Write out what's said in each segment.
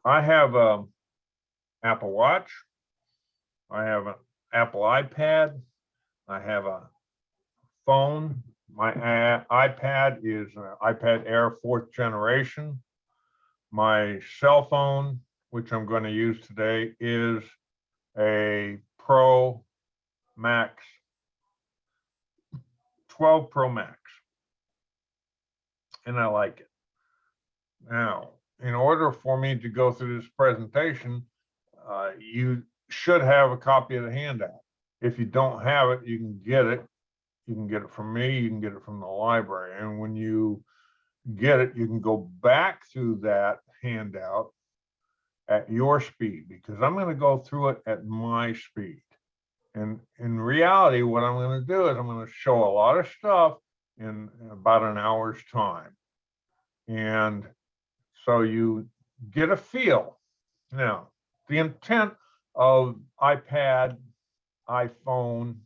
I have a Apple Watch. I have an Apple iPad. I have a phone. My iPad is an iPad Air 4th generation. My cell phone, which I'm going to use today, is a Pro Max, 12 Pro Max, and I like it. Now, in order for me to go through this presentation, you should have a copy of the handout. If you don't have it, you can get it. You can get it from me, you can get it from the library. And when you get it, you can go back through that handout at your speed, because I'm going to go through it at my speed. And in reality, what I'm going to do is I'm going to show a lot of stuff in about an hour's time. And so you get a feel. Now, the intent of iPad, iPhone,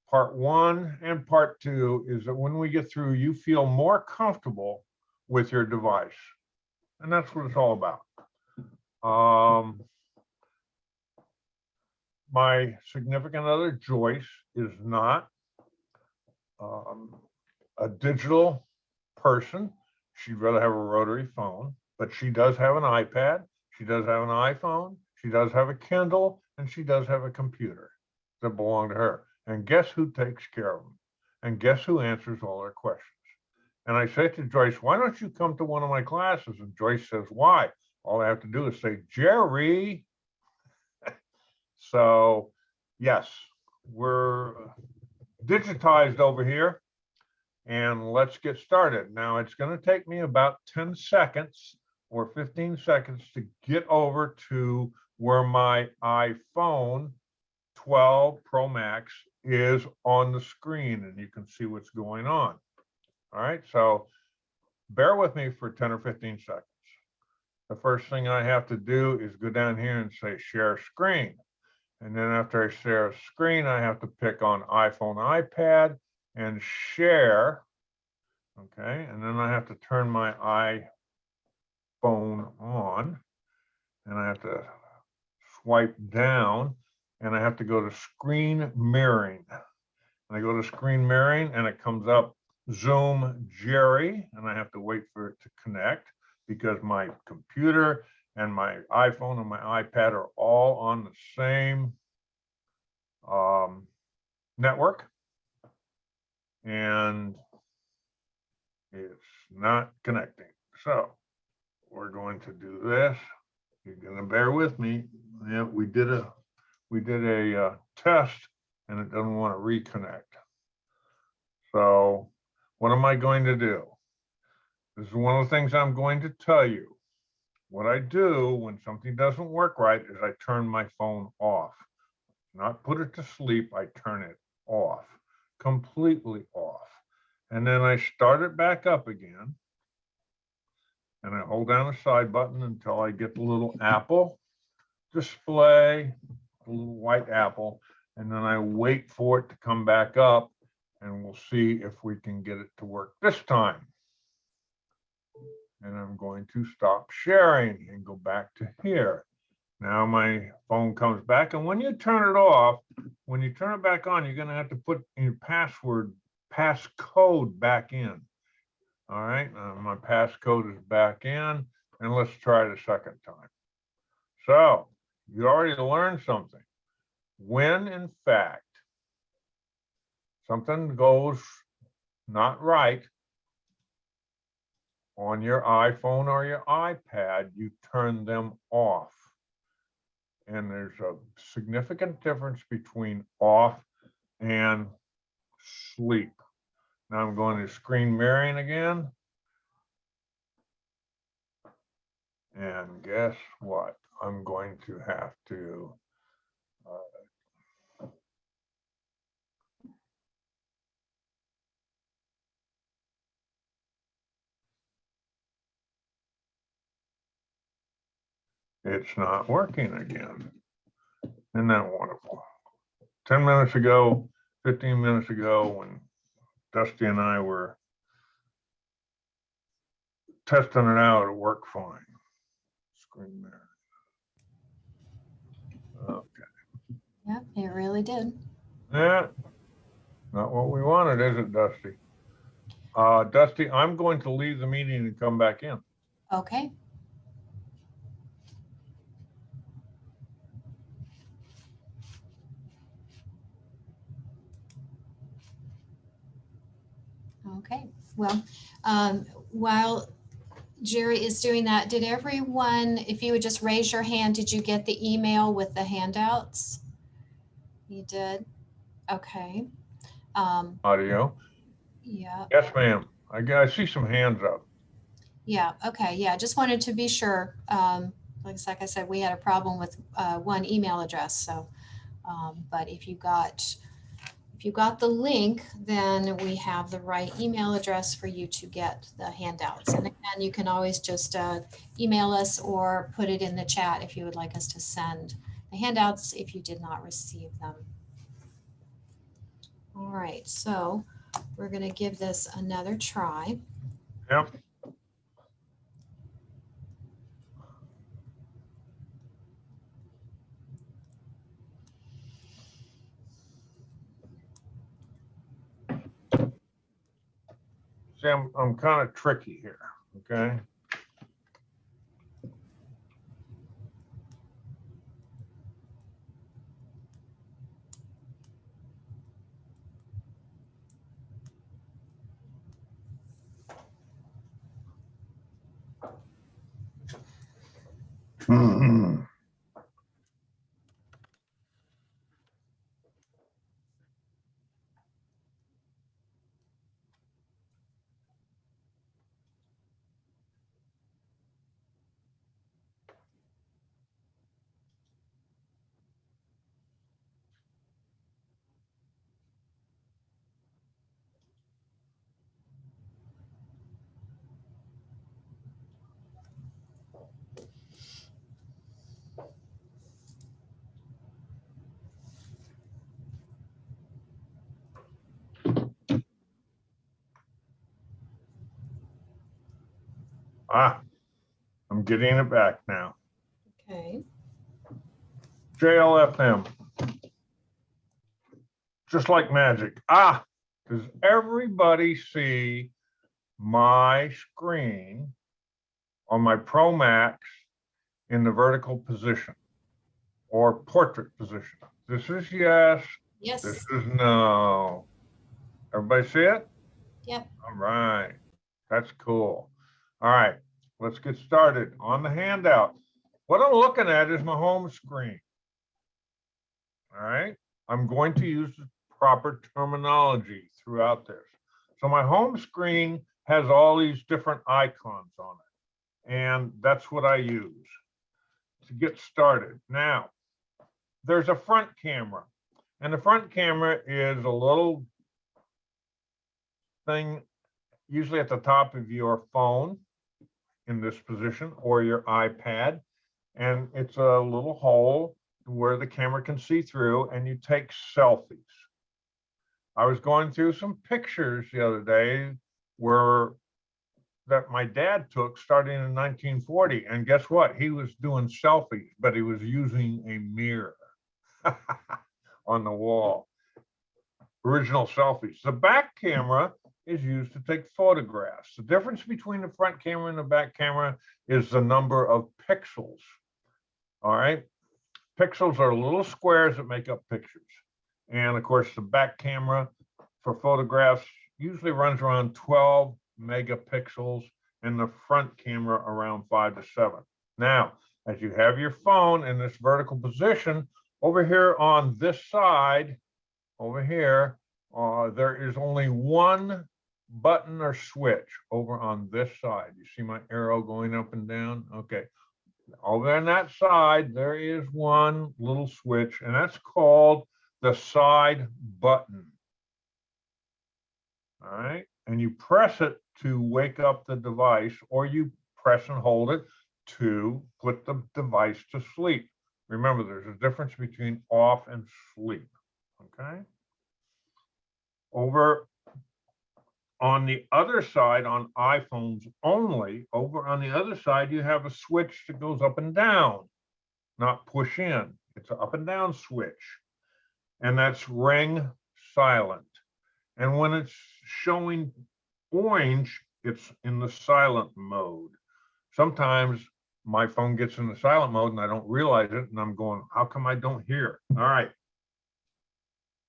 part 1 and part 2 is that when we get through, you feel more comfortable with your device. And that's what it's all about. My significant other, Joyce, is not a digital person. She'd rather have a rotary phone, but she does have an iPad. She does have an iPhone. She does have a Kindle, and she does have a computer that belong to her. And guess who takes care of them? And guess who answers all their questions? And I say to Joyce, why don't you come to one of my classes? And Joyce says, why? All I have to do is say, Jere. So yes, we're digitized over here. And let's get started. Now, it's going to take me about 10 seconds or 15 seconds to get over to where my iPhone 12 Pro Max is on the screen, and you can see what's going on. All right, so bear with me for 10 or 15 seconds. The first thing I have to do is go down here and say share screen. And then after I share screen, I have to pick on iPhone, iPad, and share. Okay, and then I have to turn my iPhone on, and I have to swipe down, and I have to go to screen mirroring. And I go to screen mirroring, and it comes up Zoom Jere, and I have to wait for it to connect because my computer and my iPhone and my iPad are all on the same network, and it's not connecting. So we're going to do this. You're going to bear with me. Yeah, we did a test, and it doesn't want to reconnect. So what am I going to do? This is one of the things I'm going to tell you. What I do when something doesn't work right is I turn my phone off. Not put it to sleep, I turn it off, completely off. And then I start it back up again. And I hold down the side button until I get the little apple display, the little white apple. And then I wait for it to come back up, and we'll see if we can get it to work this time. And I'm going to stop sharing and go back to here. Now my phone comes back, and when you turn it off, when you turn it back on, you're going to have to put your passcode back in. All right, my passcode is back in, and let's try it a second time. So you already learned something. When in fact something goes not right on your iPhone or your iPad, you turn them off. And there's a significant difference between off and sleep. Now I'm going to screen mirroring again. And guess what? I'm going to have to it's not working again. Isn't that wonderful? 10 minutes ago, 15 minutes ago, when Dusty and I were testing it out, it worked fine. screen there. Okay. Yep, it really did. Yeah, not what we wanted, is it, Dusty? Dusty, I'm going to leave the meeting and come back in. Okay. Okay, well, while Jerry is doing that, did everyone, if you would just raise your hand, did you get the email with the handouts? You did? Okay. Audio. Yeah, Yes, ma'am. I see some hands up. yeah, okay, yeah, just wanted to be sure. Like I said, we had a problem with one email address, so, but if you got the link, then we have the right email address for you to get the handouts. And again, you can always just email us or put it in the chat if you would like us to send the handouts if you did not receive them. All right, so we're going to give this another try. Yep. See, I'm kind of tricky here, okay? I'm getting it back now. Okay. JLFM. Just like magic. Does everybody see my screen on my Pro Max in the vertical position or portrait position? This is yes. Yes. This is no. Everybody see it? Yep. All right. That's cool. All right. Let's get started on the handout. What I'm looking at is my home screen. All right. I'm going to use the proper terminology throughout this. So my home screen has all these different icons on it, and that's what I use to get started. Now, there's a front camera, and the front camera is a little thing usually at the top of your phone in this position or your iPad, and it's a little hole where the camera can see through, and you take selfies. I was going through some pictures the other day that my dad took starting in 1940, and guess what? He was doing selfies, but he was using a mirror on the wall. Original selfies. The back camera is used to take photographs. The difference between the front camera and the back camera is the number of pixels. All right. Pixels are little squares that make up pictures. And of course, the back camera for photographs usually runs around 12 megapixels, and the front camera around 5 to 7. Now, as you have your phone in this vertical position, over here on this side, over here, there is only one button or switch over on this side. You see my arrow going up and down? Okay. Over on that side, there is one little switch, and that's called the side button. All right. And you press it to wake up the device, or you press and hold it to put the device to sleep. Remember, there's a difference between off and sleep. Okay. Over On the other side, on iPhones only, over on the other side, you have a switch that goes up and down, not push in. It's an up and down switch. And that's ring silent. And when it's showing orange, it's in the silent mode. Sometimes my phone gets in the silent mode and I don't realize it. And I'm going, how come I don't hear it? All right.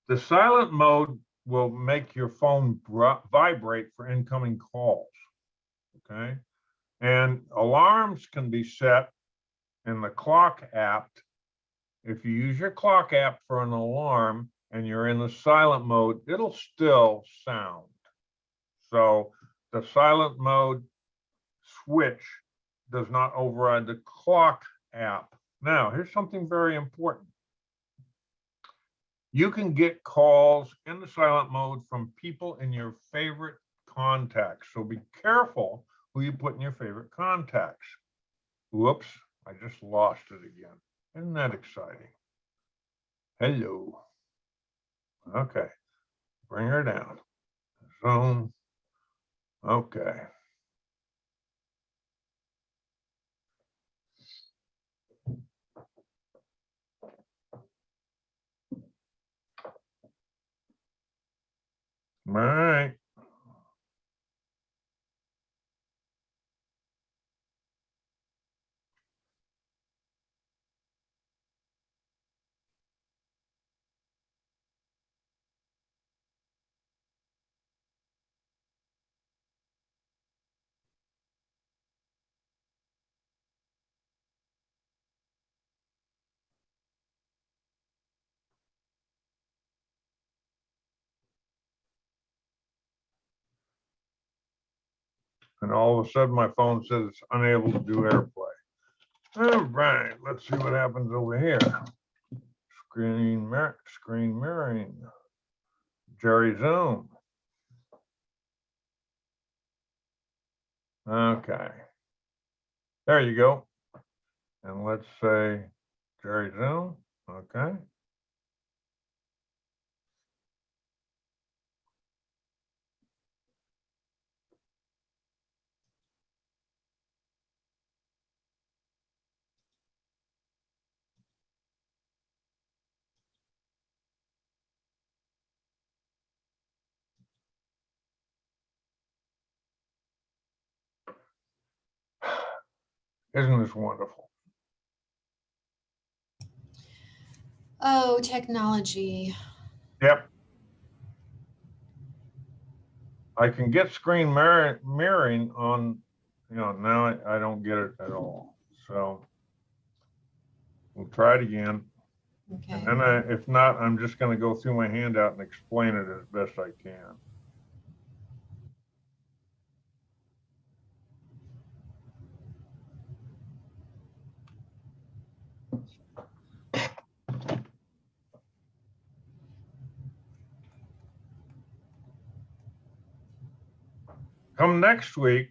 The silent mode will make your phone vibrate for incoming calls. Okay. And alarms can be set in the clock app. If you use your clock app for an alarm and you're in the silent mode, it'll still sound. So the silent mode switch does not override the clock app. Now, here's something very important. You can get calls in the silent mode from people in your favorite contacts. So be careful who you put in your favorite contacts. Whoops, I just lost it again. Isn't that exciting? Hello. Okay, bring her down. Zoom. Okay. All right. And all of a sudden my phone says it's unable to do AirPlay. All right, let's see what happens over here. Screen mirroring. Jerry Zoom. Okay. There you go. And let's say Jerry Zoom. Okay. Isn't this wonderful? Oh, technology. Yep. I can get screen mirroring on, now I don't get it at all. So we'll try it again. Okay. And then if not, I'm just going to go through my handout and explain it as best I can. Come next week,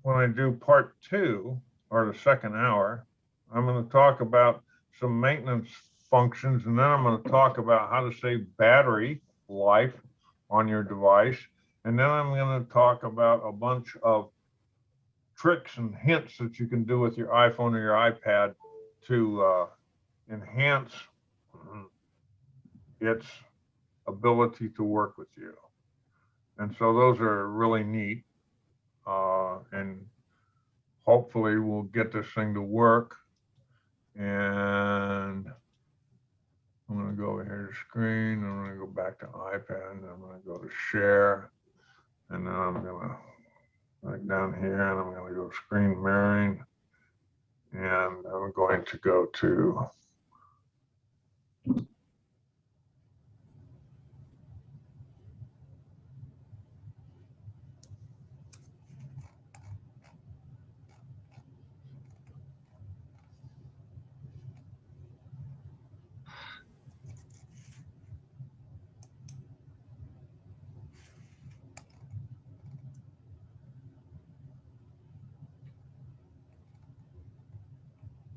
when I do part 2 or the second hour, I'm going to talk about some maintenance functions, and then I'm going to talk about how to save battery life on your device. And then I'm going to talk about a bunch of tricks and hints that you can do with your iPhone or your iPad to enhance its ability to work with you. And so those are really neat. And hopefully we'll get this thing to work. And I'm going to go over here to screen. I'm going to go back to iPad. And I'm going to go to share. And then I'm going to right down here, and I'm going to go screen mirroring. And I'm going to go to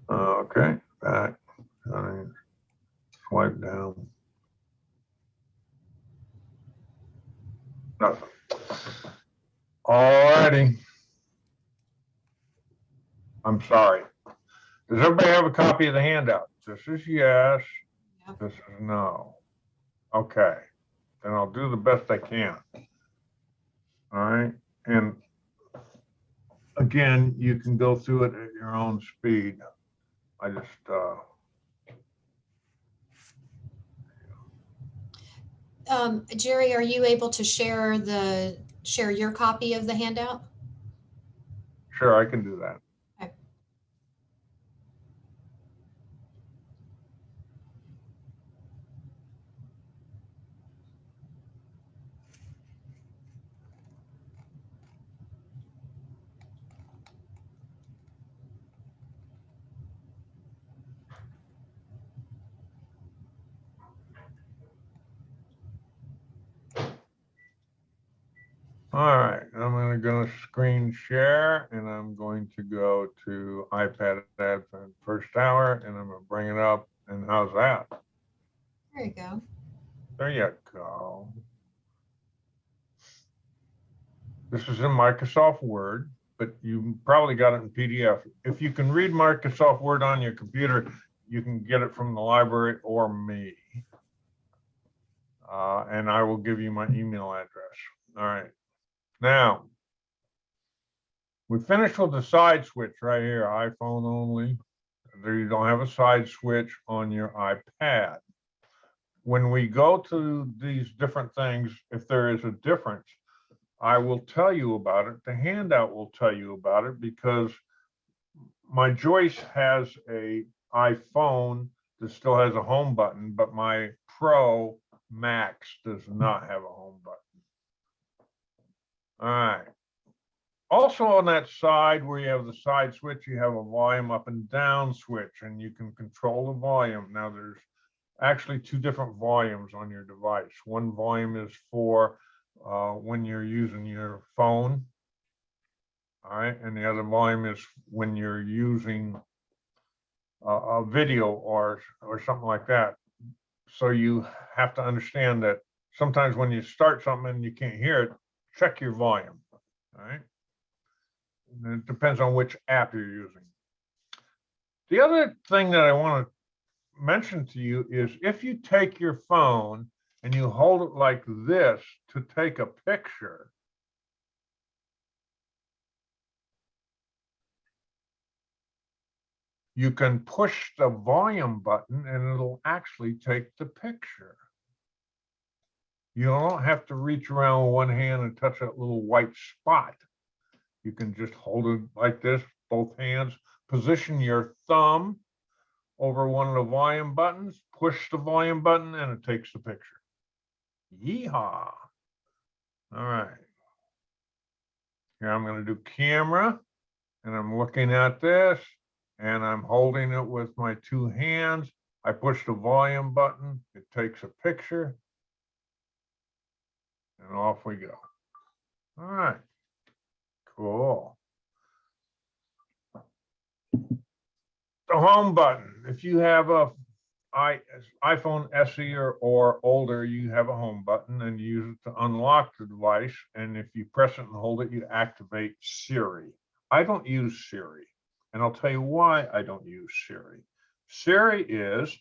okay, back, swipe down. I'm sorry. Does everybody have a copy of the handout? This is yes. Yep. This is no. Okay. Then I'll do the best I can. All right. And again, you can go through it at your own speed. I just, Jerry, are you able to share your copy of the handout? sure, I can do that. Okay. All right, I'm going to screen share and I'm going to go to iPad ad for the first hour and I'm going to bring it up. And how's that? There you go. There you go. This is in Microsoft Word, but you probably got it in PDF. If you can read Microsoft Word on your computer, you can get it from the library or me. And I will give you my email address. All right. Now, we finished with the side switch right here, iPhone only. There you don't have a side switch on your iPad. When we go to these different things, if there is a difference, I will tell you about it. The handout will tell you about it because my Joyce has a iPhone that still has a home button, but my Pro Max does not have a home button. All right. Also on that side where you have the side switch, you have a volume up and down switch and you can control the volume. Now there's actually two different volumes on your device. One volume is for when you're using your phone. All right. And the other volume is when you're using a video or something like that. So you have to understand that sometimes when you start something and you can't hear it, check your volume. All right. And it depends on which app you're using. The other thing that I want to mention to you is if you take your phone and you hold it like this to take a picture, you can push the volume button and it'll actually take the picture. You don't have to reach around with one hand and touch that little white spot. You can just hold it like this, both hands, position your thumb over one of the volume buttons, push the volume button, and it takes the picture. Yeehaw. All right. Here I'm going to do camera, and I'm looking at this, and I'm holding it with my two hands. I push the volume button, it takes a picture, and off we go. All right. Cool. The home button. If you have a iPhone SE or older, you have a home button and you use it to unlock the device. And if you press it and hold it, you activate Siri. I don't use Siri. And I'll tell you why I don't use Siri. Siri is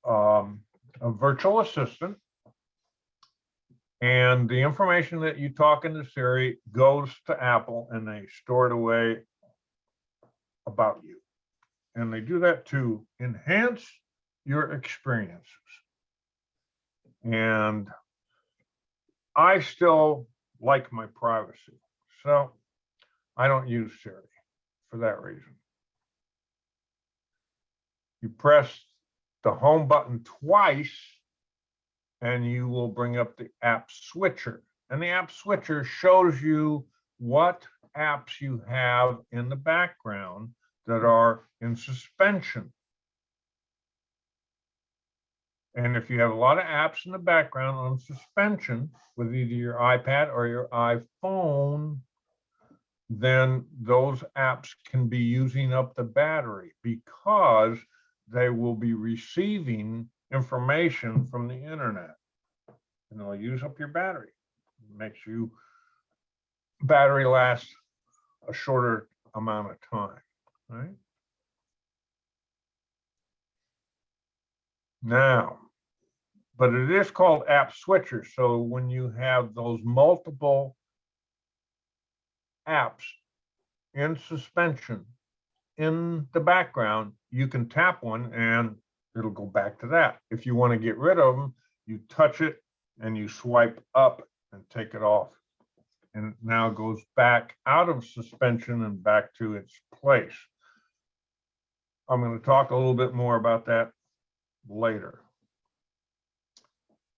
a virtual assistant. And the information that you talk into Siri goes to Apple and they store it away about you. And they do that to enhance your experiences. And I still like my privacy. So I don't use Siri for that reason. You press the home button twice and you will bring up the app switcher. And the app switcher shows you what apps you have in the background that are in suspension. And if you have a lot of apps in the background on suspension with either your iPad or your iPhone, then those apps can be using up the battery because they will be receiving information from the internet. And they'll use up your battery. It makes you battery last a shorter amount of time, right? Now, but it is called app switcher. So when you have those multiple apps in suspension in the background, you can tap one and it'll go back to that. If you want to get rid of them, you touch it and you swipe up and take it off. And it now goes back out of suspension and back to its place. I'm going to talk a little bit more about that later.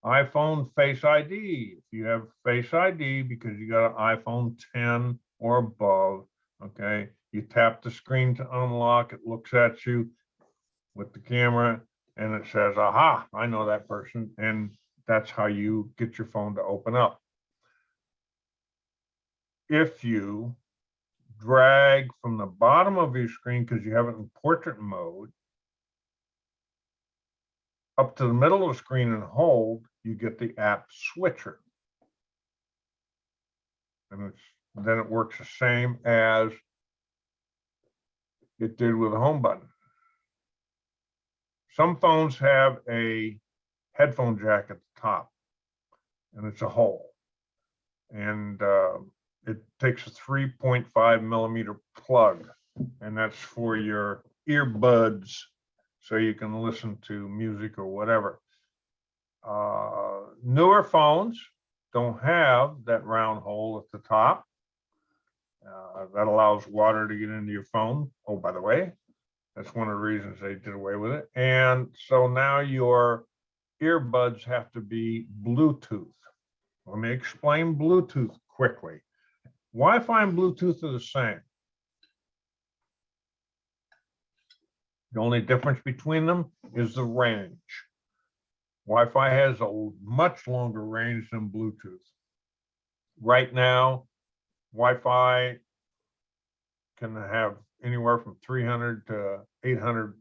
iPhone Face ID. If you have Face ID because you got an iPhone 10 or above, okay, you tap the screen to unlock, it looks at you with the camera and it says, aha, I know that person. And that's how you get your phone to open up. If you drag from the bottom of your screen, because you have it in portrait mode, up to the middle of the screen and hold, you get the app switcher. And then it works the same as it did with the home button. Some phones have a headphone jack at the top, and it's a hole. And it takes a 3.5 millimeter plug, and that's for your earbuds, so you can listen to music or whatever. Newer phones don't have that round hole at the top. That allows water to get into your phone. Oh, by the way, that's one of the reasons they did away with it. And so now your earbuds have to be Bluetooth. Let me explain Bluetooth quickly. Wi-Fi and Bluetooth are the same. The only difference between them is the range. Wi-Fi has a much longer range than Bluetooth. Right now, Wi-Fi can have anywhere from 300 to 800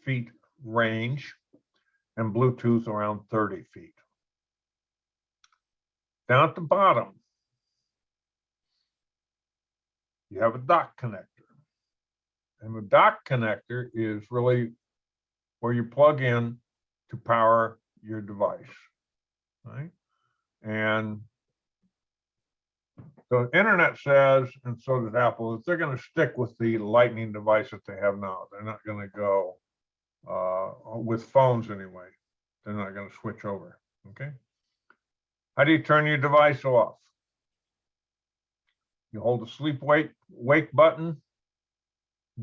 feet range, and Bluetooth around 30 feet. Down at the bottom, you have a dock connector. And the dock connector is really where you plug in to power your device, right? And the internet says, and so does Apple, that they're going to stick with the Lightning device that they have now. They're not going to go with phones anyway. They're not going to switch over, okay? How do you turn your device off? You hold the sleep wake button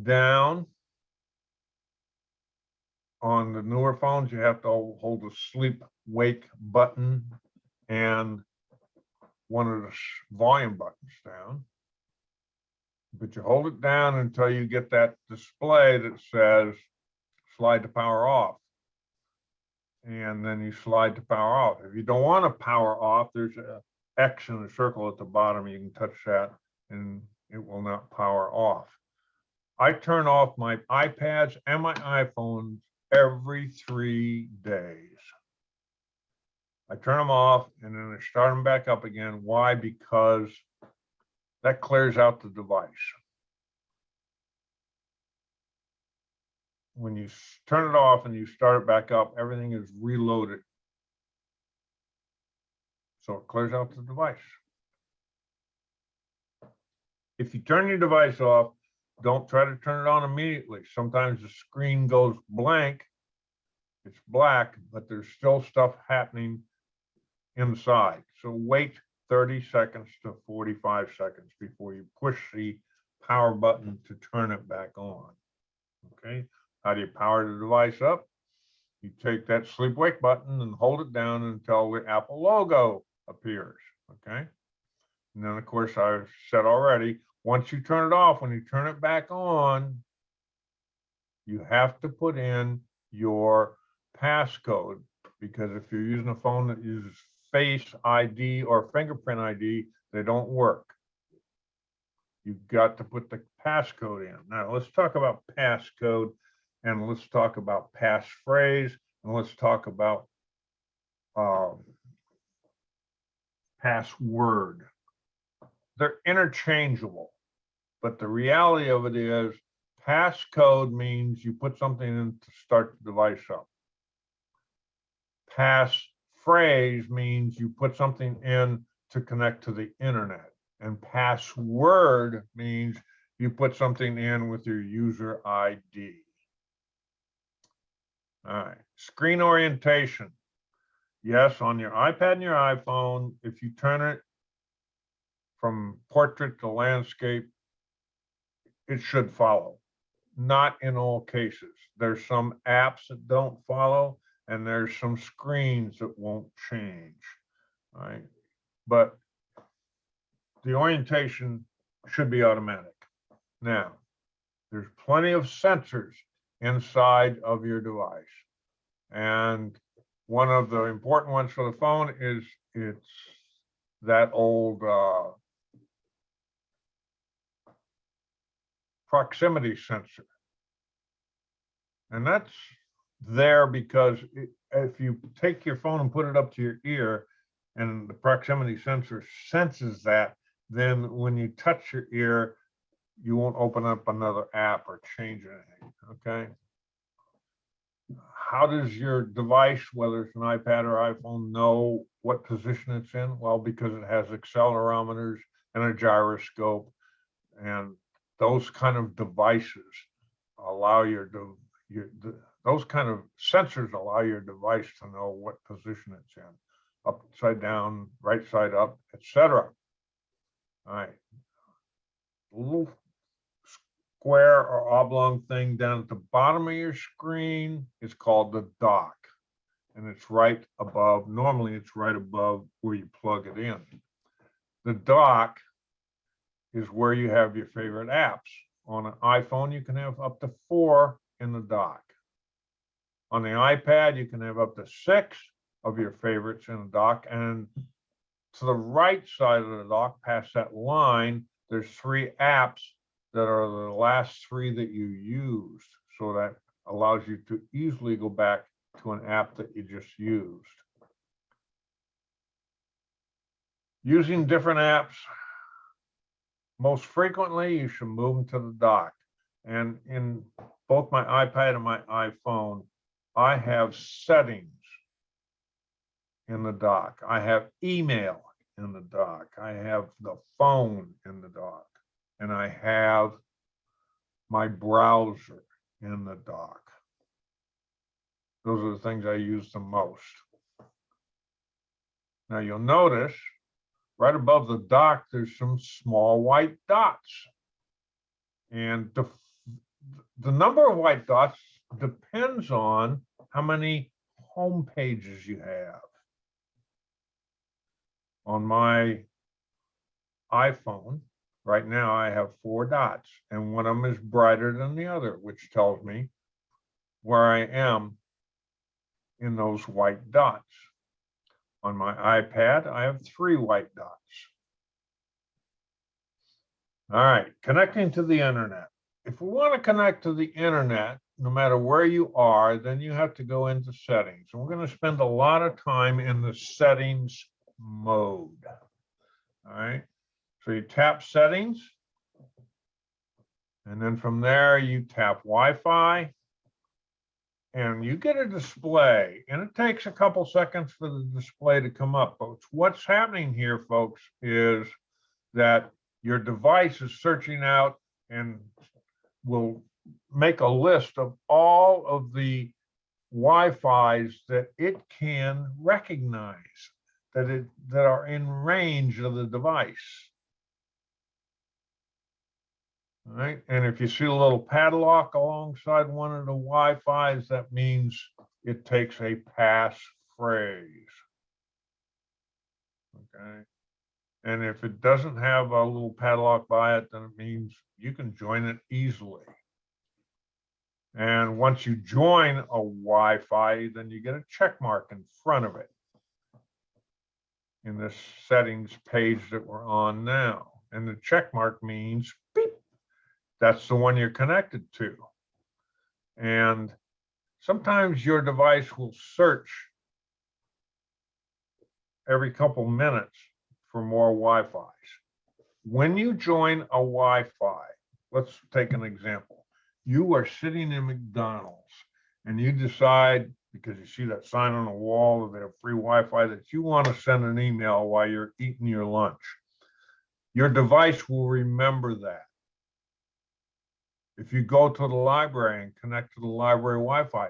down. On the newer phones, you have to hold the sleep wake button and one of the volume buttons down. But you hold it down until you get that display that says slide to power off. And then you slide to power off. If you don't want to power off, there's a X in the circle at the bottom. You can touch that and it will not power off. I turn off my iPads and my iPhones every 3 days. I turn them off and then I start them back up again. Why? Because that clears out the device. When you turn it off and you start it back up, everything is reloaded. So it clears out the device. If you turn your device off, don't try to turn it on immediately. Sometimes the screen goes blank. It's black, but there's still stuff happening inside. So wait 30 seconds to 45 seconds before you push the power button to turn it back on. Okay. How do you power the device up? You take that sleep wake button and hold it down until the Apple logo appears. Okay. And then, of course, I've said already, once you turn it off, when you turn it back on, you have to put in your passcode, because if you're using a phone that uses Face ID or fingerprint ID, they don't work. You've got to put the passcode in. Now, let's talk about passcode, and let's talk about passphrase, and let's talk about password. They're interchangeable. But the reality of it is passcode means you put something in to start the device up. Passphrase means you put something in to connect to the internet. And password means you put something in with your user ID. All right, screen orientation. Yes, on your iPad and your iPhone, if you turn it from portrait to landscape, it should follow. Not in all cases. There's some apps that don't follow, and there's some screens that won't change, right? But the orientation should be automatic. Now, there's plenty of sensors inside of your device. And one of the important ones for the phone is it's that old proximity sensor. And that's there because if you take your phone and put it up to your ear and the proximity sensor senses that, then when you touch your ear, you won't open up another app or change anything, okay? How does your device, whether it's an iPad or iPhone, know what position it's in? Well, because it has accelerometers and a gyroscope, and those kind of devices allow those kind of sensors allow your device to know what position it's in, upside down, right side up, etc. All right, a little square or oblong thing down at the bottom of your screen is called the dock, and it's right above, normally it's right above where you plug it in. The dock is where you have your favorite apps. On an iPhone, you can have up to 4 in the dock. On the iPad, you can have up to 6 of your favorites in the dock. And to the right side of the dock, past that line, there's 3 apps that are the last 3 that you used. So that allows you to easily go back to an app that you just used. Using different apps, most frequently, you should move them to the dock. And in both my iPad and my iPhone, I have settings in the dock. I have email in the dock. I have the phone in the dock. And I have my browser in the dock. Those are the things I use the most. Now you'll notice right above the dock, there's some small white dots. And the number of white dots depends on how many home pages you have. On my iPhone, right now I have 4 dots, and one of them is brighter than the other, which tells me where I am in those white dots. On my iPad, I have 3 white dots. All right, connecting to the internet. If we want to connect to the internet, no matter where you are, then you have to go into settings. And we're going to spend a lot of time in the settings mode. All right, so you tap settings. And then from there, you tap Wi-Fi. And you get a display, and it takes a couple seconds for the display to come up. But what's happening here, folks, is that your device is searching out and will make a list of all of the Wi-Fis that it can recognize, that are in range of the device. All right, and if you see a little padlock alongside one of the Wi-Fis, that means it takes a passphrase. Okay, and if it doesn't have a little padlock by it, then it means you can join it easily. And once you join a Wi-Fi, then you get a check mark in front of it in this settings page that we're on now. And the check mark means beep. That's the one you're connected to. And sometimes your device will search every couple minutes for more Wi-Fis. When you join a Wi-Fi, let's take an example. You are sitting in McDonald's and you decide, because you see that sign on the wall of their free Wi-Fi, that you want to send an email while you're eating your lunch. Your device will remember that. If you go to the library and connect to the library Wi-Fi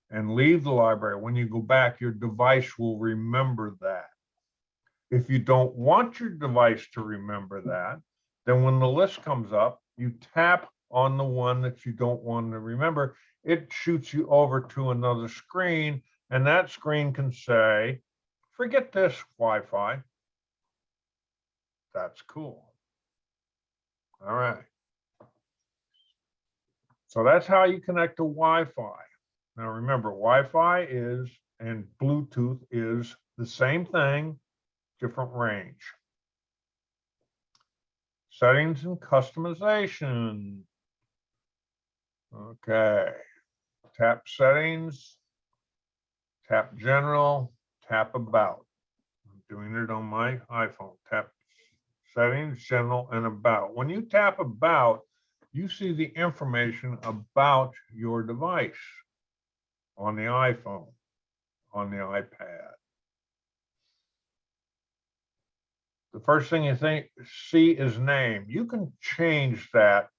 and leave the library, when you go back, your device will remember that. If you don't want your device to remember that, then when the list comes up, you tap on the one that you don't want to remember. It shoots you over to another screen, and that screen can say, forget this Wi-Fi. That's cool. All right. So that's how you connect to Wi-Fi. Now remember, Wi-Fi is, and Bluetooth is the same thing, different range. Settings and customization. Okay. Tap settings, tap general, tap about. I'm doing it on my iPhone. Tap settings, general, and about. When you tap about, you see the information about your device on the iPhone, on the iPad. The first thing you see is name. You can change that,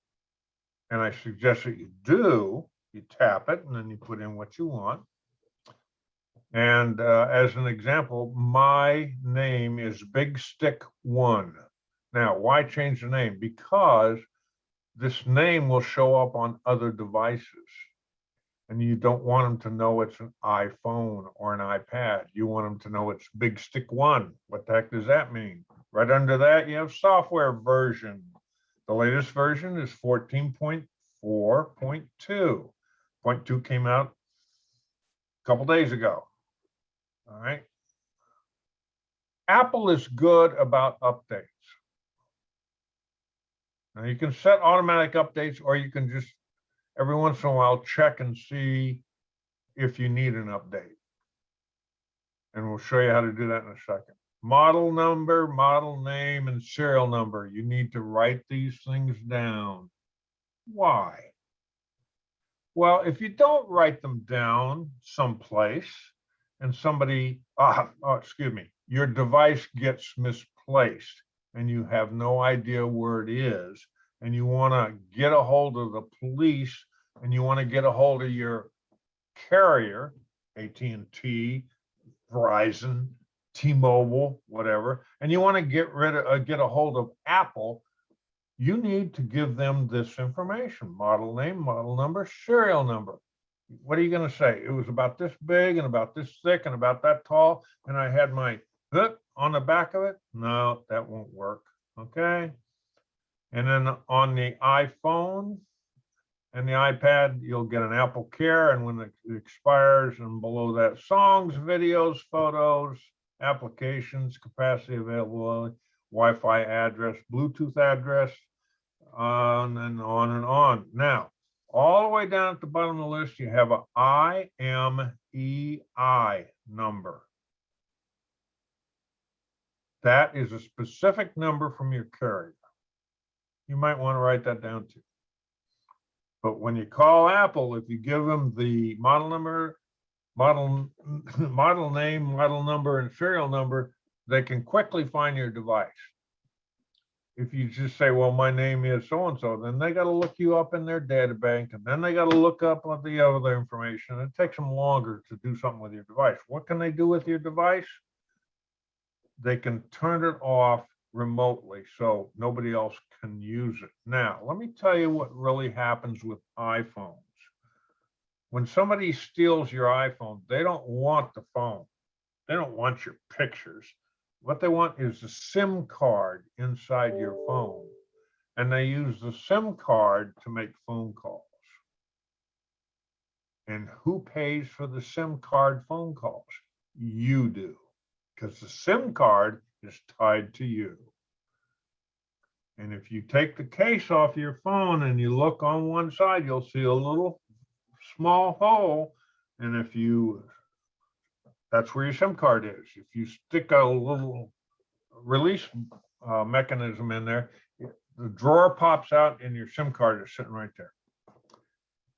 and I suggest that you do. You tap it, and then you put in what you want. And as an example, my name is Big Stick 1. Now, why change the name? Because this name will show up on other devices. And you don't want them to know it's an iPhone or an iPad. You want them to know it's Big Stick 1. What the heck does that mean? Right under that, you have software version. The latest version is 14.4.2. 0.2 came out a couple days ago. All right. Apple is good about updates. Now you can set automatic updates, or you can just every once in a while check and see if you need an update. And we'll show you how to do that in a second. Model number, model name, and serial number. You need to write these things down. Why? Well, if you don't write them down someplace and somebody, your device gets misplaced and you have no idea where it is, and you want to get a hold of the police, and you want to get a hold of your carrier, AT&T, Verizon, T-Mobile, whatever, and you want to get a hold of Apple, you need to give them this information: model name, model number, serial number. What are you going to say? It was about this big and about this thick and about that tall, and I had my hook on the back of it. No, that won't work. Okay. And then on the iPhone and the iPad, you'll get an Apple Care, and when it expires, and below that, songs, videos, photos, applications, capacity, availability, Wi-Fi address, Bluetooth address, on and on and on. Now, all the way down at the bottom of the list, you have a IMEI number. That is a specific number from your carrier. You might want to write that down too. But when you call Apple, if you give them the model number, model name, model number, and serial number, they can quickly find your device. If you just say, well, my name is so-and-so, then they got to look you up in their data bank, and then they got to look up all the other information. It takes them longer to do something with your device. What can they do with your device? They can turn it off remotely so nobody else can use it. Now, let me tell you what really happens with iPhones. When somebody steals your iPhone, they don't want the phone. They don't want your pictures. What they want is the SIM card inside your phone. And they use the SIM card to make phone calls. And who pays for the SIM card phone calls? You do, because the SIM card is tied to you. And if you take the case off your phone and you look on one side, you'll see a little small hole. And that's where your SIM card is. If you stick a little release mechanism in there, the drawer pops out and your SIM card is sitting right there.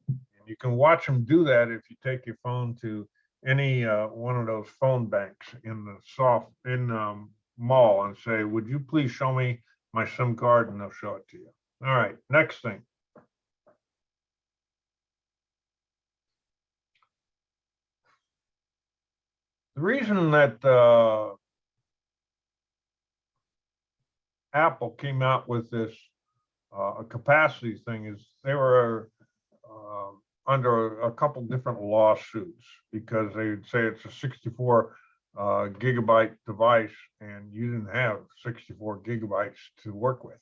And you can watch them do that if you take your phone to any one of those phone banks in the mall and say, would you please show me my SIM card, and they'll show it to you. All right, next thing. The reason that Apple came out with this capacity thing is they were under a couple different lawsuits because they would say it's a 64 gigabyte device and you didn't have 64 gigabytes to work with.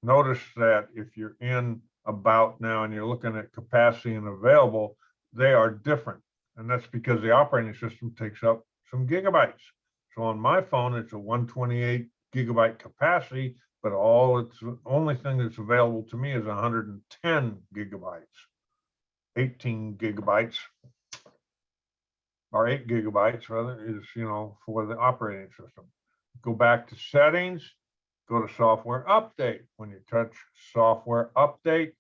Notice that if you're in About now and you're looking at capacity and available, they are different. And that's because the operating system takes up some gigabytes. So on my phone, it's a 128 gigabyte capacity, but the only thing that's available to me is 110 gigabytes, 18 gigabytes, or 8 gigabytes rather, is, for the operating system. Go back to settings, go to software update. When you touch software update,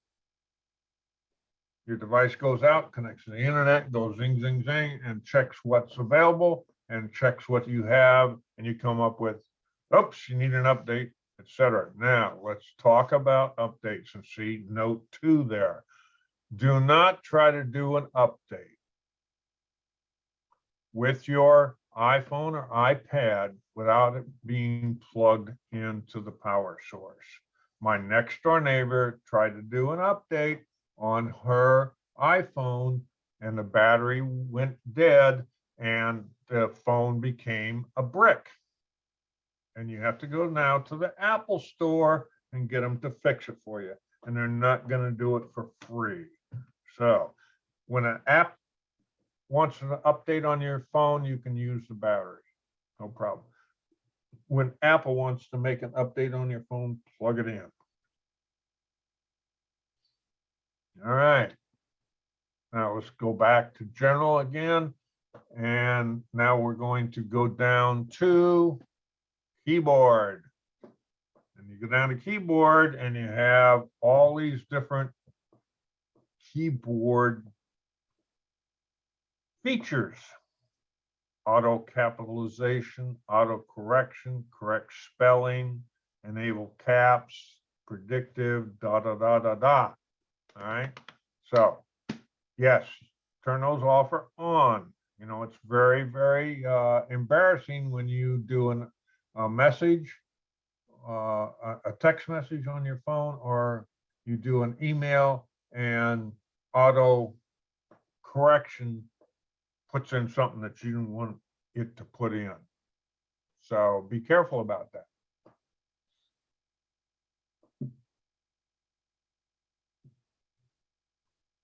your device goes out, connects to the internet, goes zing, zing, zing, and checks what's available and checks what you have, and you come up with, oops, you need an update, etc. Now, let's talk about updates and see note 2 there. Do not try to do an update with your iPhone or iPad without it being plugged into the power source. My next door neighbor tried to do an update on her iPhone and the battery went dead and the phone became a brick. And you have to go now to the Apple store and get them to fix it for you. And they're not going to do it for free. So when an app wants an update on your phone, you can use the battery. No problem. When Apple wants to make an update on your phone, plug it in. All right. Now let's go back to general again. And now we're going to go down to keyboard. And you go down to keyboard and you have all these different keyboard features. Auto capitalization, auto correction, correct spelling, enable caps, predictive, da da da da da. All right. So yes, turn those off or on. It's very, very embarrassing when you do a message, a text message on your phone, or you do an email and auto correction puts in something that you didn't want it to put in. So be careful about that.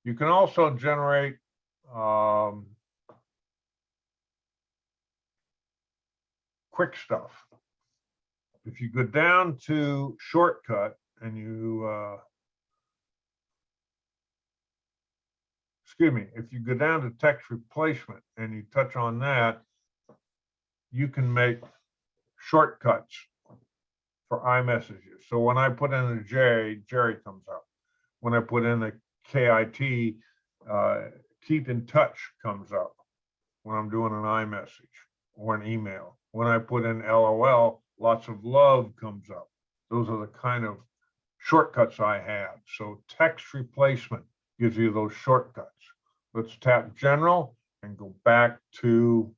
You can also generate quick stuff. If you go down to shortcut and if you go down to text replacement and you touch on that, you can make shortcuts for iMessages. So when I put in a J, Jerry comes up. When I put in a KIT, keep in touch comes up when I'm doing an iMessage or an email. When I put in LOL, lots of love comes up. Those are the kind of shortcuts I have. So text replacement gives you those shortcuts. Let's tap general and go back to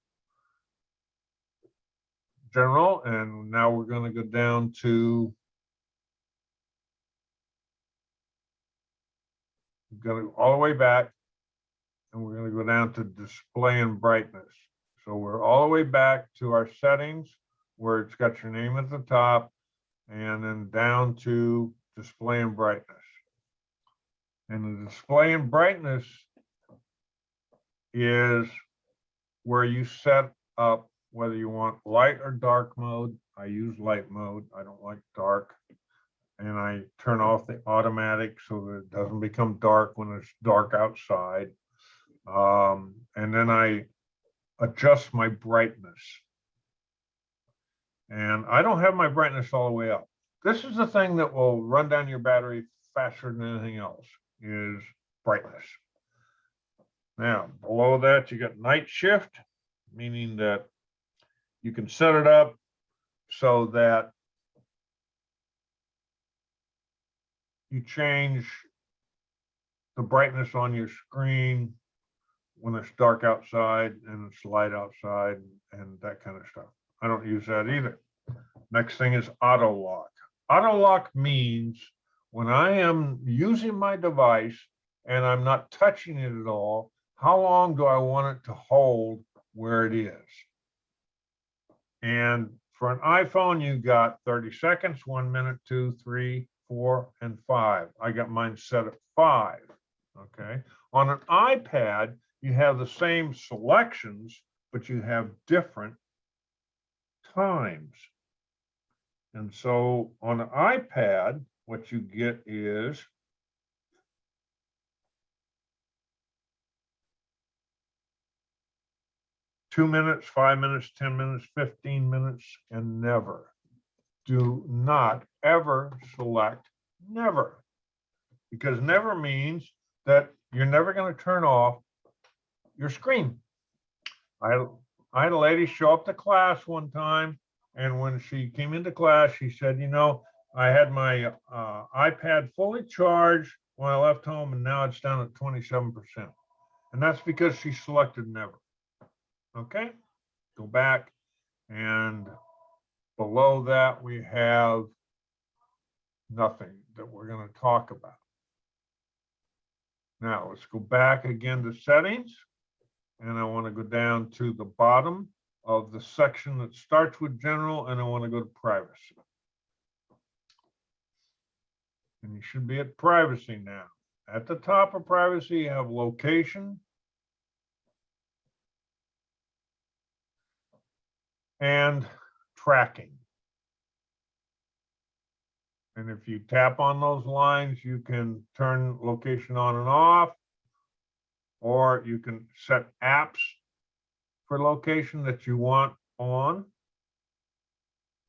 general. And now we're going to go down to all the way back, and we're going to go down to display and brightness. So we're all the way back to our settings where it's got your name at the top, and then down to display and brightness. And the display and brightness is where you set up whether you want light or dark mode. I use light mode. I don't like dark. And I turn off the automatic so that it doesn't become dark when it's dark outside. And then I adjust my brightness. And I don't have my brightness all the way up. this is the thing that will run down your battery faster than anything else, is brightness. Now, below that, you got night shift, meaning that you can set it up so that you change the brightness on your screen when it's dark outside and it's light outside and that kind of stuff. I don't use that either. Next thing is auto lock. Auto lock means when I am using my device and I'm not touching it at all, how long do I want it to hold where it is? And for an iPhone, you got 30 seconds, 1 minute, 2, 3, 4, and 5. I got mine set at 5. Okay. On an iPad, you have the same selections, but you have different times. And so on an iPad, what you get is two minutes, 5 minutes, 10 minutes, 15 minutes, and never. Do not ever select never, because never means that you're never going to turn off your screen. I had a lady show up to class one time, and when she came into class, she said, you know, I had my iPad fully charged when I left home, and now it's down at 27%. And that's because she selected never. Okay, go back, and below that, we have nothing that we're going to talk about. Now, let's go back again to settings. And I want to go down to the bottom of the section that starts with general, and I want to go to privacy. And you should be at privacy now. At the top of privacy, you have location and tracking. And if you tap on those lines, you can turn location on and off, or you can set apps for location that you want on,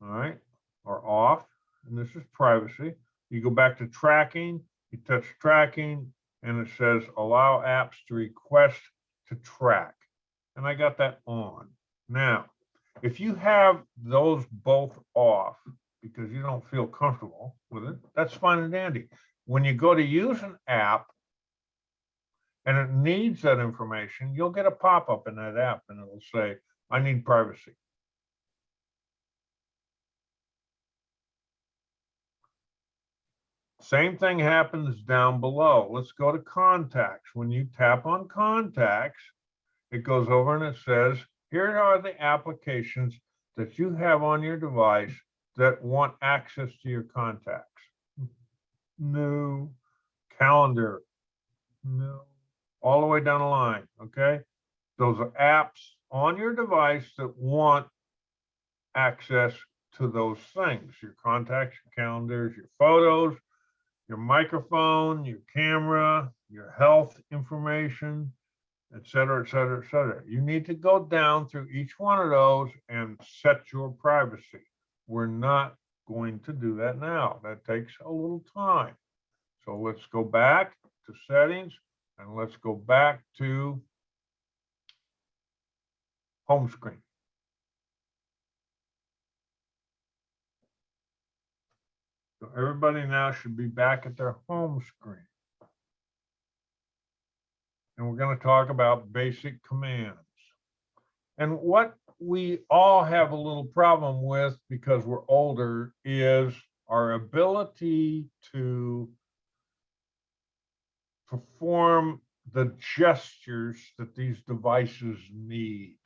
all right, or off. And this is privacy. You go back to tracking, you touch tracking, and it says allow apps to request to track. And I got that on. Now, if you have those both off because you don't feel comfortable with it, that's fine and dandy. When you go to use an app and it needs that information, you'll get a pop-up in that app and it'll say, I need privacy. Same thing happens down below. Let's go to contacts. When you tap on contacts, it goes over and it says, here are the applications that you have on your device that want access to your contacts. No. Calendar. No. All the way down the line, okay? Those are apps on your device that want access to those things, your contacts, your calendars, your photos, your microphone, your camera, your health information, et cetera, et cetera, et cetera. You need to go down through each one of those and set your privacy. We're not going to do that now. That takes a little time. So let's go back to settings and let's go back to home screen. So everybody now should be back at their home screen. And we're going to talk about basic commands. And what we all have a little problem with because we're older is our ability to perform the gestures that these devices need.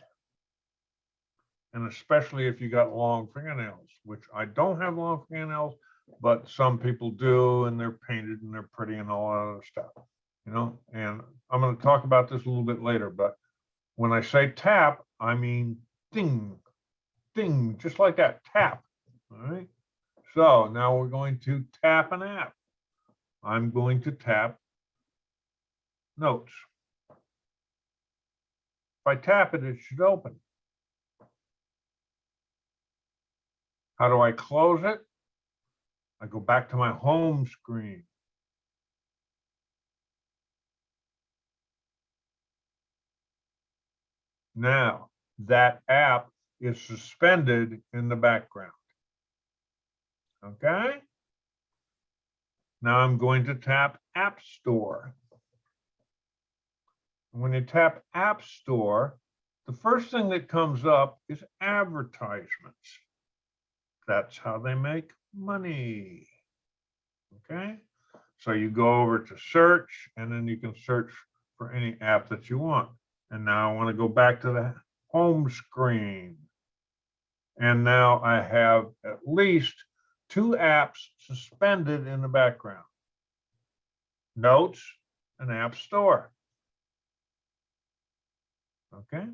And especially if you got long fingernails, which I don't have long fingernails, but some people do, and they're painted and they're pretty and all that other stuff, you know. And I'm going to talk about this a little bit later, but when I say tap, I mean ding, ding, just like that, tap. All right. So now we're going to tap an app. I'm going to tap Notes. If I tap it, it should open. How do I close it? I go back to my home screen. Now, that app is suspended in the background. Okay? Now I'm going to tap App Store. When you tap App Store, the first thing that comes up is advertisements. That's how they make money. Okay? So you go over to search, and then you can search for any app that you want. And now I want to go back to the home screen. And now I have at least 2 apps suspended in the background. Notes and App Store. Okay.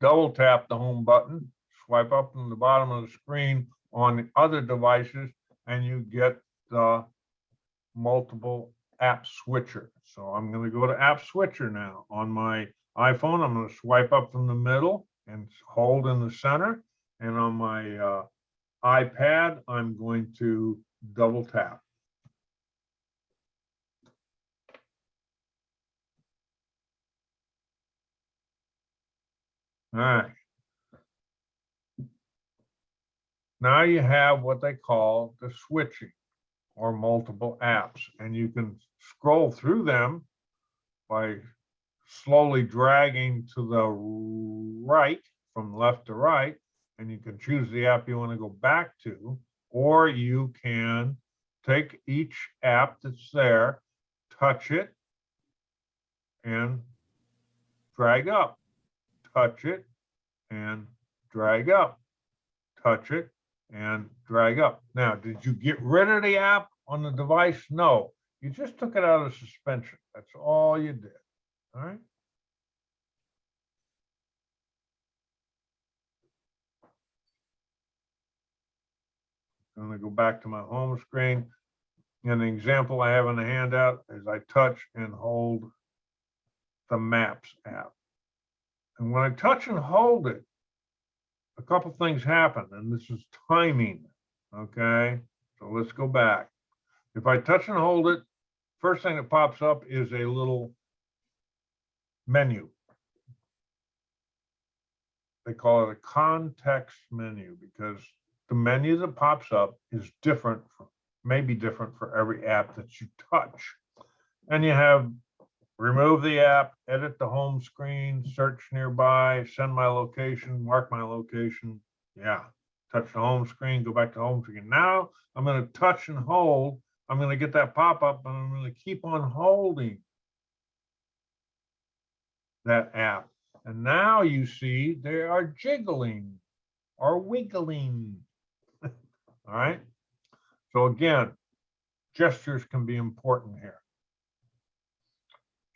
Double tap the home button, swipe up from the bottom of the screen on the other devices, and you get the multiple app switcher. So I'm going to go to app switcher now. On my iPhone, I'm going to swipe up from the middle and hold in the center. And on my iPad, I'm going to double tap. All right. Now you have what they call the switching, or multiple apps, and you can scroll through them by slowly dragging to the right, from left to right, and you can choose the app you want to go back to, or you can take each app that's there, touch it, and drag up, touch it, and drag up, touch it, and drag up. Now, did you get rid of the app on the device? No, you just took it out of suspension. That's all you did. All right. I'm going to go back to my home screen. And the example I have in the handout is I touch and hold the Maps app. And when I touch and hold it, a couple things happen, and this is timing. Okay, so let's go back. If I touch and hold it, first thing that pops up is a little menu. They call it a context menu because the menu that pops up is different, maybe different for every app that you touch. And you have remove the app, edit the home screen, search nearby, send my location, mark my location. Yeah, touch the home screen, go back to home screen. Now I'm going to touch and hold. I'm going to get that pop-up, and I'm going to keep on holding that app. And now you see they are jiggling or wiggling. All right. So again, gestures can be important here.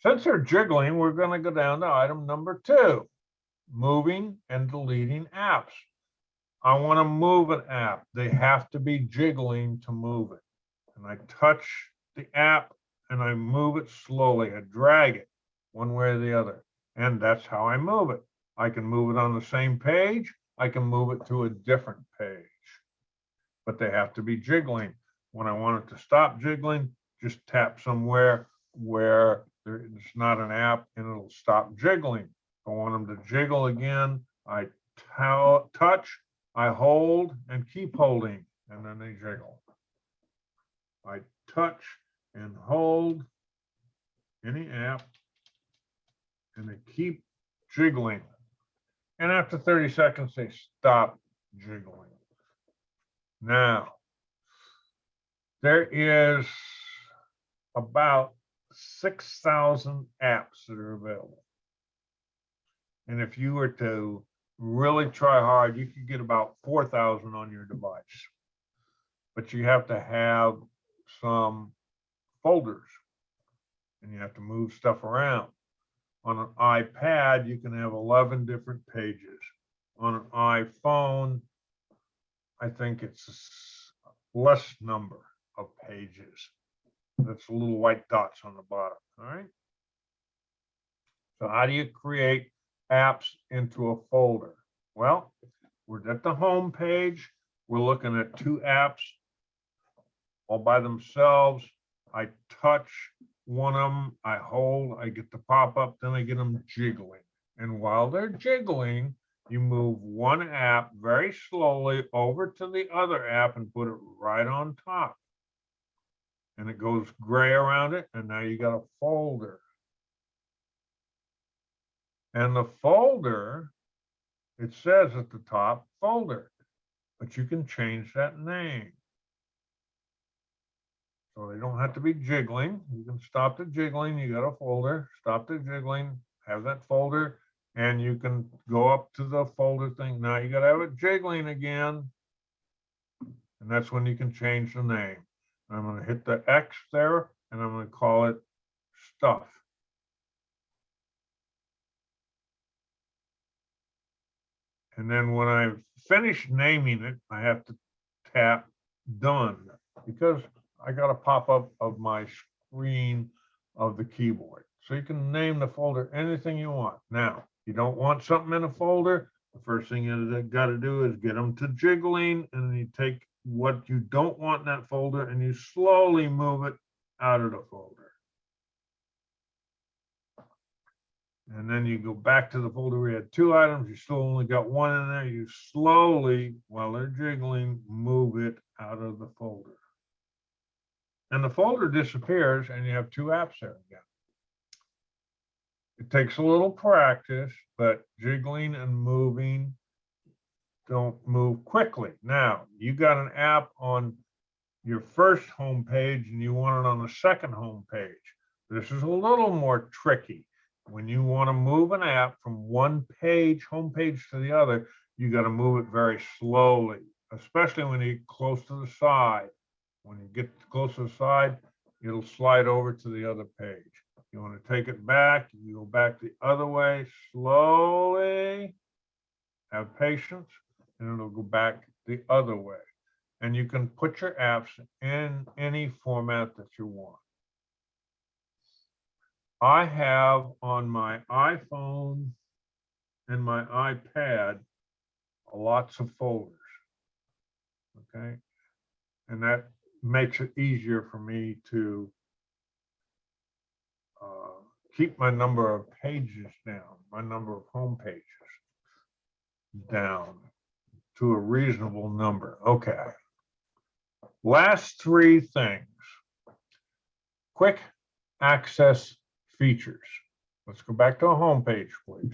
Since they're jiggling, we're going to go down to item number 2, moving and deleting apps. I want to move an app. They have to be jiggling to move it. And I touch the app and I move it slowly. I drag it one way or the other. And that's how I move it. I can move it on the same page. I can move it to a different page. But they have to be jiggling. When I want it to stop jiggling, just tap somewhere where it's not an app and it'll stop jiggling. If I want them to jiggle again, I touch, I hold, and keep holding, and then they jiggle. I touch and hold any app, and they keep jiggling. And after 30 seconds, they stop jiggling. Now, there is about 6,000 apps that are available. And if you were to really try hard, you could get about 4,000 on your device. But you have to have some folders, and you have to move stuff around. On an iPad, you can have 11 different pages. On an iPhone, I think it's less number of pages. That's little white dots on the bottom. All right. So how do you create apps into a folder? Well, we're at the home page. We're looking at two apps all by themselves. I touch one of them, I hold, I get the pop-up, then I get them jiggling. And while they're jiggling, you move one app very slowly over to the other app and put it right on top. And it goes gray around it, and now you got a folder. And the folder, it says at the top, folder, but you can change that name. So they don't have to be jiggling. You can stop the jiggling. You got a folder, stop the jiggling, have that folder, and you can go up to the folder thing. Now you got to have it jiggling again. And that's when you can change the name. I'm going to hit the X there, and I'm going to call it stuff. And then when I've finished naming it, I have to tap done, because I got a pop-up of my screen of the keyboard. So you can name the folder anything you want. Now, you don't want something in a folder, the first thing you got to do is get them to jiggling, and then you take what you don't want in that folder and you slowly move it out of the folder. And then you go back to the folder where you had two items, you still only got one in there, you slowly, while they're jiggling, move it out of the folder. And the folder disappears and you have two apps there again. It takes a little practice, but jiggling and moving don't move quickly. Now, you got an app on your first home page and you want it on the second home page. This is a little more tricky. When you want to move an app from one page, home page, to the other, you got to move it very slowly, especially when you get close to the side. When you get close to the side, it'll slide over to the other page. You want to take it back, you go back the other way, slowly, have patience, and it'll go back the other way. And you can put your apps in any format that you want. I have on my iPhone and my iPad lots of folders, okay? And that makes it easier for me to keep my number of pages down, my number of home pages down to a reasonable number. Okay. Last three things. Quick access features. Let's go back to a home page, please.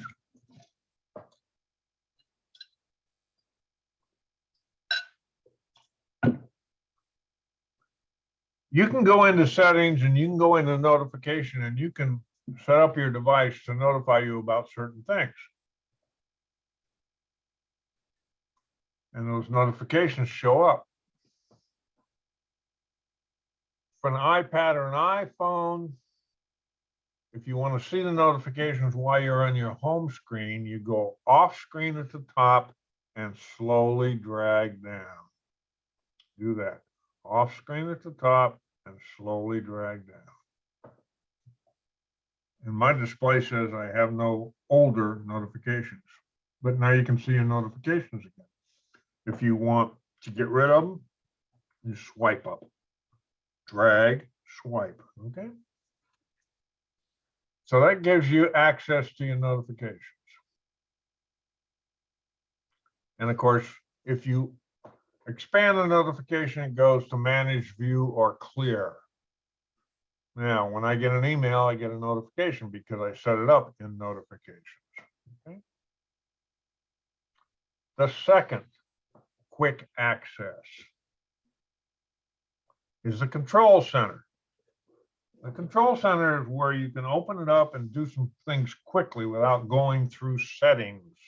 You can go into settings and you can go into notification and you can set up your device to notify you about certain things. And those notifications show up. For an iPad or an iPhone, if you want to see the notifications while you're on your home screen, you go off screen at the top and slowly drag down. Do that. Off screen at the top and slowly drag down. And my display says I have no older notifications, but now you can see your notifications again. If you want to get rid of them, you swipe up, drag, swipe, okay? So that gives you access to your notifications. And of course, if you expand the notification, it goes to manage, view, or clear. Now, when I get an email, I get a notification because I set it up in notifications. Okay? The second quick access is the control center. The control center is where you can open it up and do some things quickly without going through settings.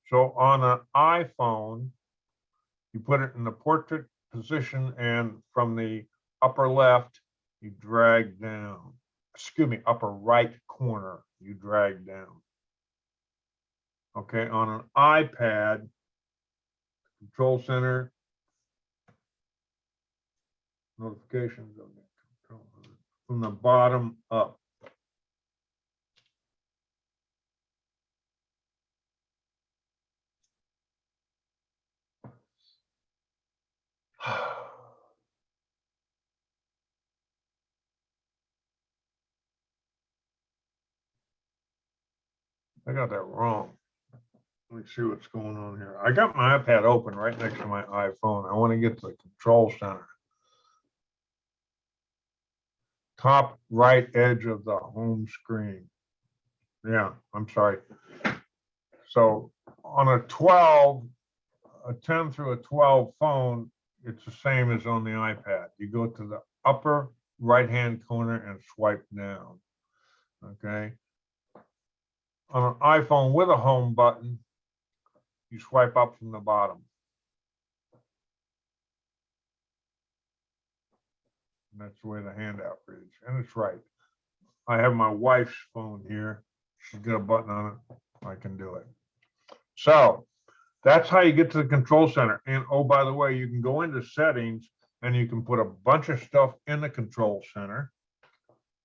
So on an iPhone, you put it in the portrait position, and from the upper left, you drag down. Excuse me, upper right corner, you drag down. Okay, on an iPad, control center, notifications from the bottom up. I got that wrong. Let me see what's going on here. I got my iPad open right next to my iPhone. I want to get to the control center. Top right edge of the home screen. Yeah, I'm sorry. So on a 12, a 10 through a 12 phone, it's the same as on the iPad. You go to the upper right-hand corner and swipe down. Okay. On an iPhone with a home button, you swipe up from the bottom. And that's the way the handout reads. And it's right. I have my wife's phone here. She's got a button on it. I can do it. So that's how you get to the control center. And oh, by the way, you can go into settings and you can put a bunch of stuff in the control center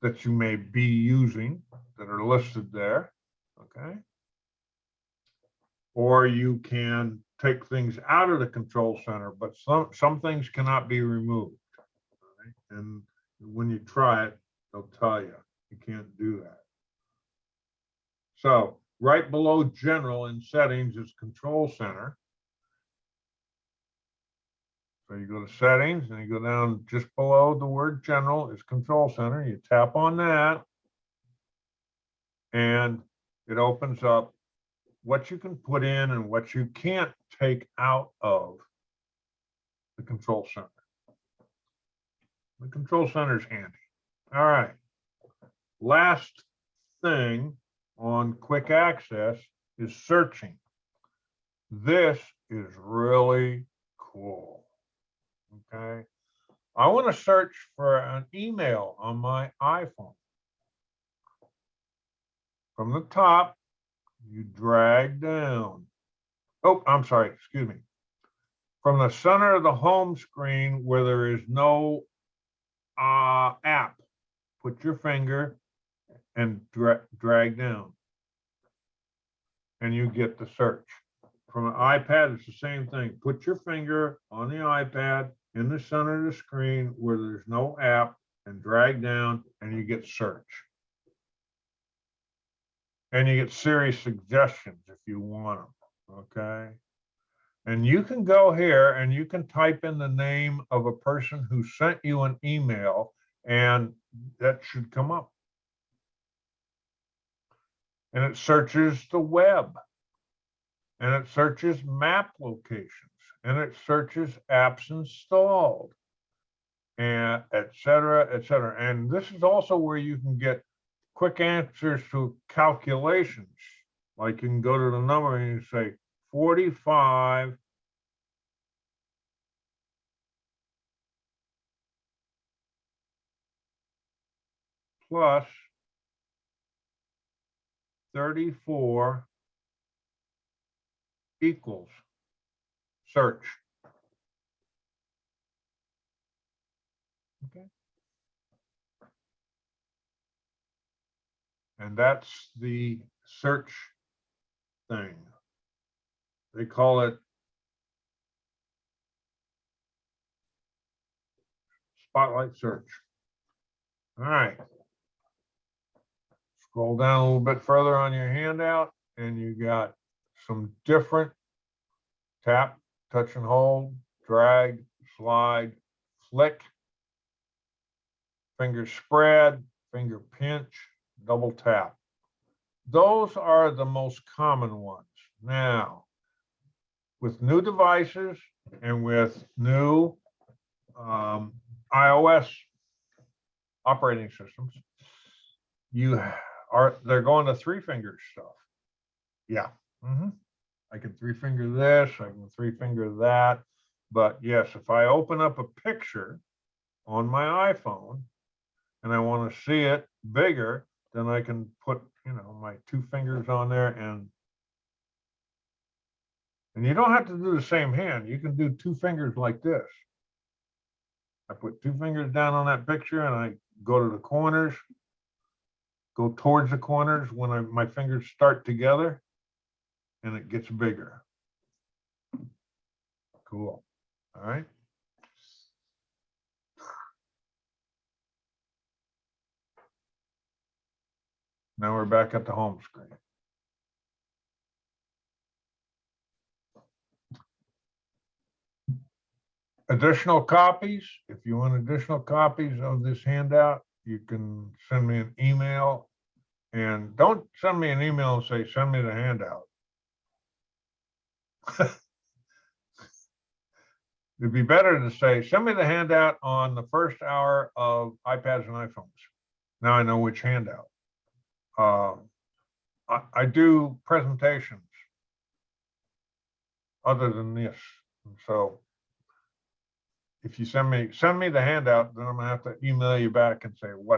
that you may be using that are listed there. Okay. Or you can take things out of the control center, but some things cannot be removed. Right? And when you try it, they'll tell you you can't do that. So right below general in settings is control center. So you go to settings and you go down just below the word general is control center. You tap on that and it opens up what you can put in and what you can't take out of the control center. The control center is handy. All right. Last thing on quick access is searching. This is really cool. Okay. I want to search for an email on my iPhone. From the top, you drag down. Oh, I'm sorry, excuse me. From the center of the home screen where there is no app, put your finger and drag down. And you get the search. From an iPad, it's the same thing. Put your finger on the iPad in the center of the screen where there's no app and drag down and you get search. And you get Siri suggestions if you want them, okay? And you can go here and you can type in the name of a person who sent you an email and that should come up. And it searches the web. And it searches map locations. And it searches apps installed. And et cetera, et cetera. And this is also where you can get quick answers to calculations. Like you can go to the number and you say 45 plus 34 equals search. Okay. And that's the search thing. They call it Spotlight Search. All right. Scroll down a little bit further on your handout and you got some different tap, touch and hold, drag, slide, flick, finger spread, finger pinch, double tap. Those are the most common ones. Now, with new devices and with new iOS operating systems, they're going to three finger stuff. Yeah. I can three finger this, I can three finger that. But yes, if I open up a picture on my iPhone and I want to see it bigger, then I can put, my two fingers on there and you don't have to do the same hand. You can do two fingers like this. I put two fingers down on that picture and I go to the corners, go towards the corners when my fingers start together and it gets bigger. Cool. All right. Now we're back at the home screen. additional copies, if you want additional copies of this handout, you can send me an email. And don't send me an email and say, send me the handout. It'd be better to say, send me the handout on the first hour of iPads and iPhones. Now I know which handout. I do presentations other than this. And so if you send me the handout, then I'm gonna have to email you back and say, what